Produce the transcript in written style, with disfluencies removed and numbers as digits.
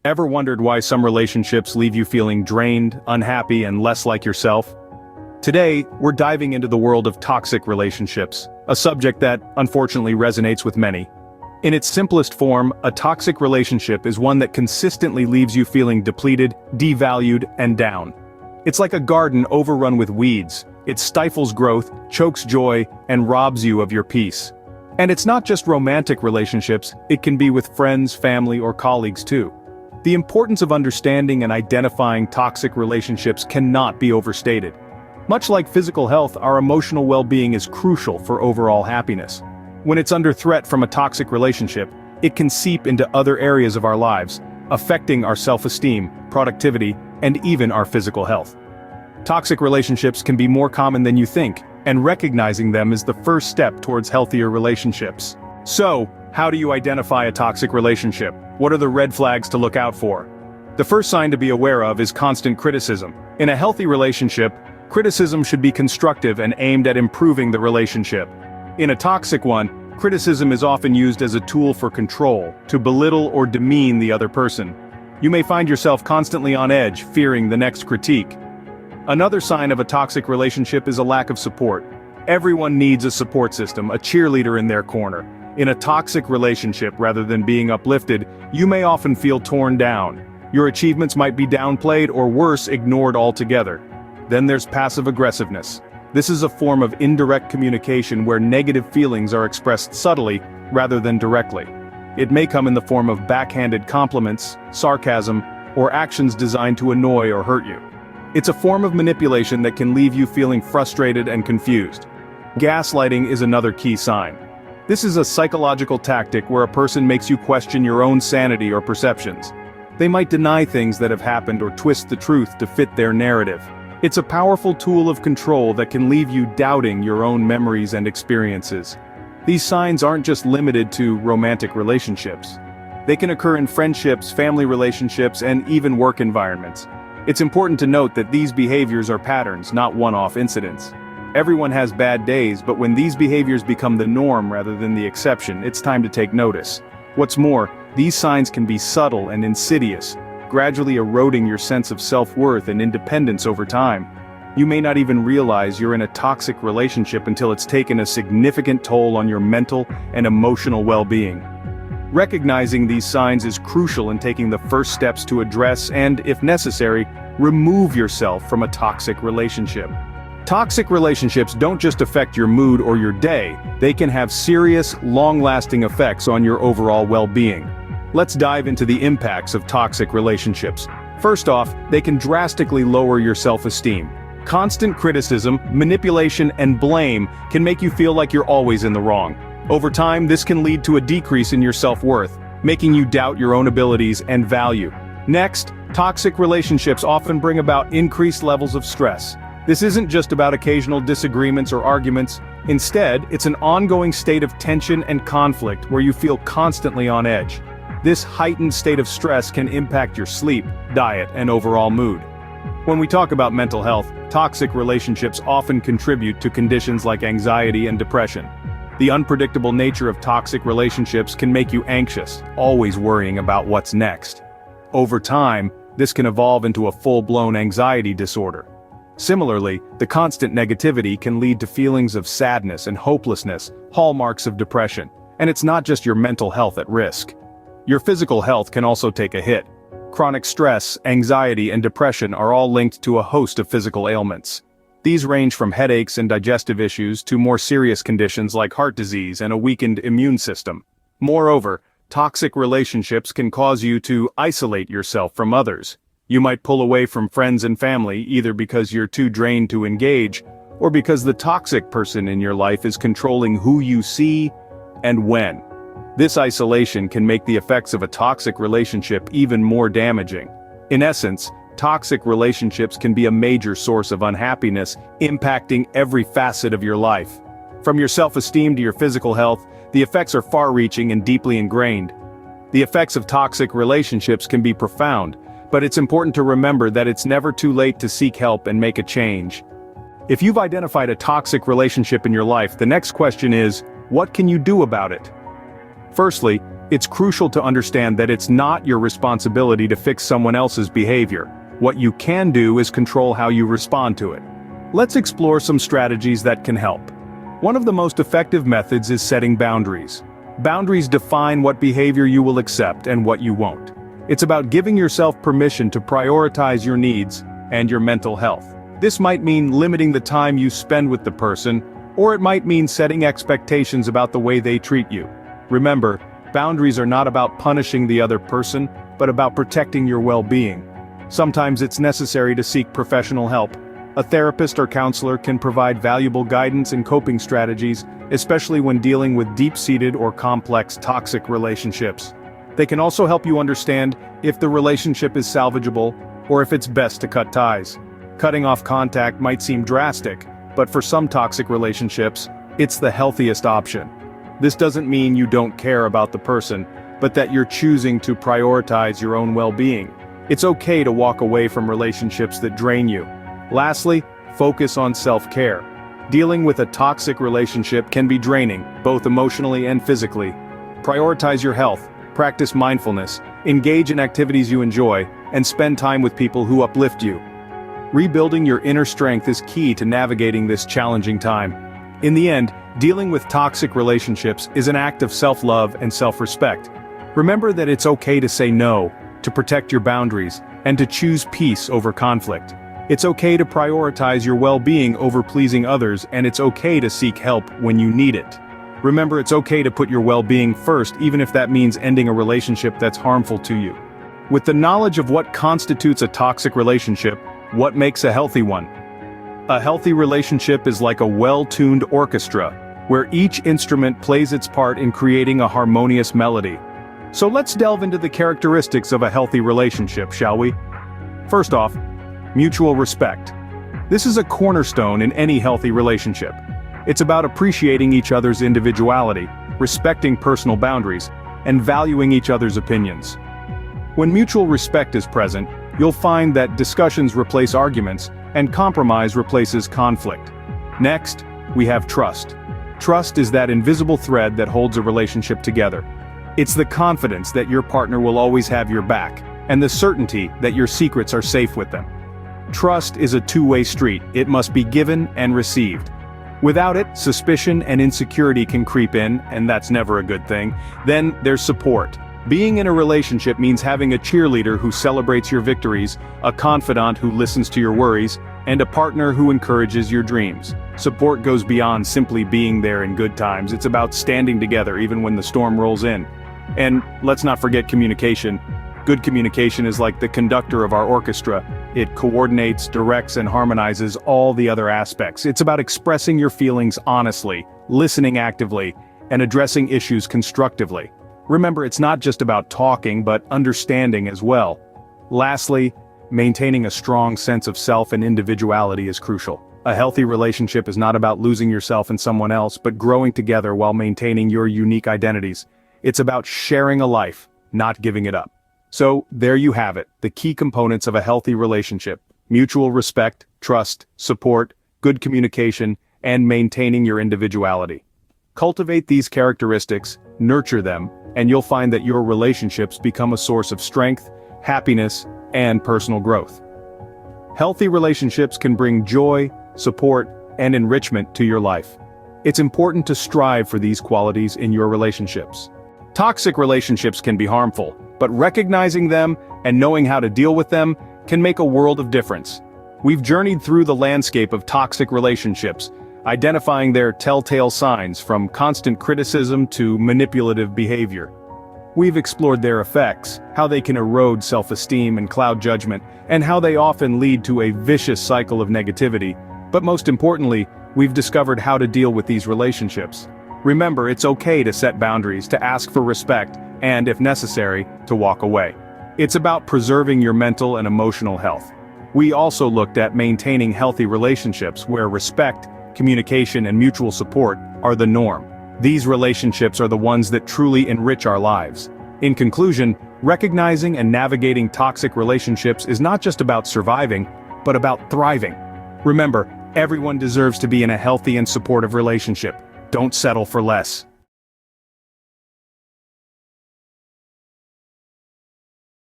Ever wondered why some relationships leave you feeling drained, unhappy, and less like yourself? Today, we're diving into the world of toxic relationships, a subject that, unfortunately, resonates with many. In its simplest form, a toxic relationship is one that consistently leaves you feeling depleted, devalued, and down. It's like a garden overrun with weeds. It stifles growth, chokes joy, and robs you of your peace. And it's not just romantic relationships, it can be with friends, family, or colleagues too. The importance of understanding and identifying toxic relationships cannot be overstated. Much like physical health, our emotional well-being is crucial for overall happiness. When it's under threat from a toxic relationship, it can seep into other areas of our lives, affecting our self-esteem, productivity, and even our physical health. Toxic relationships can be more common than you think, and recognizing them is the first step towards healthier relationships. So, how do you identify a toxic relationship? What are the red flags to look out for? The first sign to be aware of is constant criticism. In a healthy relationship, criticism should be constructive and aimed at improving the relationship. In a toxic one, criticism is often used as a tool for control, to belittle or demean the other person. You may find yourself constantly on edge, fearing the next critique. Another sign of a toxic relationship is a lack of support. Everyone needs a support system, a cheerleader in their corner. In a toxic relationship, rather than being uplifted, you may often feel torn down. Your achievements might be downplayed or worse, ignored altogether. Then there's passive aggressiveness. This is a form of indirect communication where negative feelings are expressed subtly, rather than directly. It may come in the form of backhanded compliments, sarcasm, or actions designed to annoy or hurt you. It's a form of manipulation that can leave you feeling frustrated and confused. Gaslighting is another key sign. This is a psychological tactic where a person makes you question your own sanity or perceptions. They might deny things that have happened or twist the truth to fit their narrative. It's a powerful tool of control that can leave you doubting your own memories and experiences. These signs aren't just limited to romantic relationships. They can occur in friendships, family relationships, and even work environments. It's important to note that these behaviors are patterns, not one-off incidents. Everyone has bad days, but when these behaviors become the norm rather than the exception, it's time to take notice. What's more, these signs can be subtle and insidious, gradually eroding your sense of self-worth and independence over time. You may not even realize you're in a toxic relationship until it's taken a significant toll on your mental and emotional well-being. Recognizing these signs is crucial in taking the first steps to address and, if necessary, remove yourself from a toxic relationship. Toxic relationships don't just affect your mood or your day, they can have serious, long-lasting effects on your overall well-being. Let's dive into the impacts of toxic relationships. First off, they can drastically lower your self-esteem. Constant criticism, manipulation, and blame can make you feel like you're always in the wrong. Over time, this can lead to a decrease in your self-worth, making you doubt your own abilities and value. Next, toxic relationships often bring about increased levels of stress. This isn't just about occasional disagreements or arguments. Instead, it's an ongoing state of tension and conflict where you feel constantly on edge. This heightened state of stress can impact your sleep, diet, and overall mood. When we talk about mental health, toxic relationships often contribute to conditions like anxiety and depression. The unpredictable nature of toxic relationships can make you anxious, always worrying about what's next. Over time, this can evolve into a full-blown anxiety disorder. Similarly, the constant negativity can lead to feelings of sadness and hopelessness, hallmarks of depression. And it's not just your mental health at risk. Your physical health can also take a hit. Chronic stress, anxiety, and depression are all linked to a host of physical ailments. These range from headaches and digestive issues to more serious conditions like heart disease and a weakened immune system. Moreover, toxic relationships can cause you to isolate yourself from others. You might pull away from friends and family either because you're too drained to engage, or because the toxic person in your life is controlling who you see and when. This isolation can make the effects of a toxic relationship even more damaging. In essence, toxic relationships can be a major source of unhappiness, impacting every facet of your life. From your self-esteem to your physical health, the effects are far-reaching and deeply ingrained. The effects of toxic relationships can be profound, but it's important to remember that it's never too late to seek help and make a change. If you've identified a toxic relationship in your life, the next question is, what can you do about it? Firstly, It's crucial to understand that it's not your responsibility to fix someone else's behavior. What you can do is control how you respond to it. Let's explore some strategies that can help. One of the most effective methods is setting boundaries. Boundaries define what behavior you will accept and what you won't. It's about giving yourself permission to prioritize your needs and your mental health. This might mean limiting the time you spend with the person, or it might mean setting expectations about the way they treat you. Remember, boundaries are not about punishing the other person, but about protecting your well-being. Sometimes it's necessary to seek professional help. A therapist or counselor can provide valuable guidance and coping strategies, especially when dealing with deep-seated or complex toxic relationships. They can also help you understand if the relationship is salvageable, or if it's best to cut ties. Cutting off contact might seem drastic, but for some toxic relationships, it's the healthiest option. This doesn't mean you don't care about the person, but that you're choosing to prioritize your own well-being. It's okay to walk away from relationships that drain you. Lastly, focus on self-care. Dealing with a toxic relationship can be draining, both emotionally and physically. Prioritize your health, practice mindfulness, engage in activities you enjoy, and spend time with people who uplift you. Rebuilding your inner strength is key to navigating this challenging time. In the end, dealing with toxic relationships is an act of self-love and self-respect. Remember that it's okay to say no, to protect your boundaries, and to choose peace over conflict. It's okay to prioritize your well-being over pleasing others, and it's okay to seek help when you need it. Remember, it's okay to put your well-being first, even if that means ending a relationship that's harmful to you. With the knowledge of what constitutes a toxic relationship, what makes a healthy one? A healthy relationship is like a well-tuned orchestra, where each instrument plays its part in creating a harmonious melody. So let's delve into the characteristics of a healthy relationship, shall we? First off, mutual respect. This is a cornerstone in any healthy relationship. It's about appreciating each other's individuality, respecting personal boundaries, and valuing each other's opinions. When mutual respect is present, you'll find that discussions replace arguments, and compromise replaces conflict. Next, we have trust. Trust is that invisible thread that holds a relationship together. It's the confidence that your partner will always have your back, and the certainty that your secrets are safe with them. Trust is a two-way street. It must be given and received. Without it, suspicion and insecurity can creep in, and that's never a good thing. Then there's support. Being in a relationship means having a cheerleader who celebrates your victories, a confidant who listens to your worries, and a partner who encourages your dreams. Support goes beyond simply being there in good times. It's about standing together even when the storm rolls in. And let's not forget communication. Good communication is like the conductor of our orchestra. It coordinates, directs, and harmonizes all the other aspects. It's about expressing your feelings honestly, listening actively, and addressing issues constructively. Remember, it's not just about talking, but understanding as well. Lastly, maintaining a strong sense of self and individuality is crucial. A healthy relationship is not about losing yourself in someone else, but growing together while maintaining your unique identities. It's about sharing a life, not giving it up. So, there you have it, the key components of a healthy relationship: mutual respect, trust, support, good communication, and maintaining your individuality. Cultivate these characteristics, nurture them, and you'll find that your relationships become a source of strength, happiness, and personal growth. Healthy relationships can bring joy, support, and enrichment to your life. It's important to strive for these qualities in your relationships. Toxic relationships can be harmful, but recognizing them and knowing how to deal with them can make a world of difference. We've journeyed through the landscape of toxic relationships, identifying their telltale signs from constant criticism to manipulative behavior. We've explored their effects, how they can erode self-esteem and cloud judgment, and how they often lead to a vicious cycle of negativity. But most importantly, we've discovered how to deal with these relationships. Remember, it's okay to set boundaries, to ask for respect, and, if necessary, to walk away. It's about preserving your mental and emotional health. We also looked at maintaining healthy relationships where respect, communication, and mutual support are the norm. These relationships are the ones that truly enrich our lives. In conclusion, recognizing and navigating toxic relationships is not just about surviving, but about thriving. Remember, everyone deserves to be in a healthy and supportive relationship. Don't settle for less.